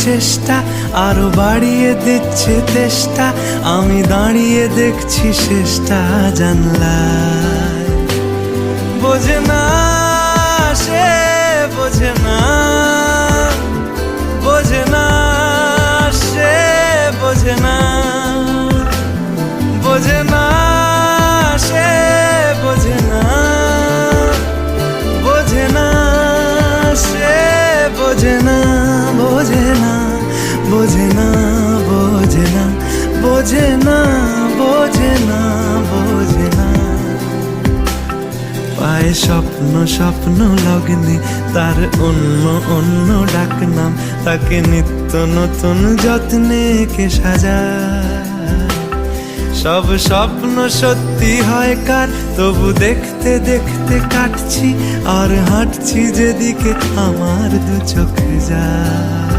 চেষ্টা আরো বাড়িয়ে দিচ্ছে তেষ্টা, আমি দাঁড়িয়ে দেখছি শেষটা জানলায়। বোঝে না সে, বোঝে না, বোঝে না সে, বোঝে না, বোঝে না সে, বোঝে না, বোঝে না সে, বোঝে না, বোঝে না, বোঝে না, বোঝে না, বোঝে না, বোঝে না, বোঝে না। পায়ে স্বপ্ন স্বপ্ন লগ্নে তার অন্য অন্য ডাকনাম, তাকে নিত্য নতুন যত্নে কে সাজায়। সব স্বপ্ন সত্যি হয় কার, তবু দেখতে দেখতে কাটছি আর হাঁটছি যেদিকে আমার দু চোখ যায়।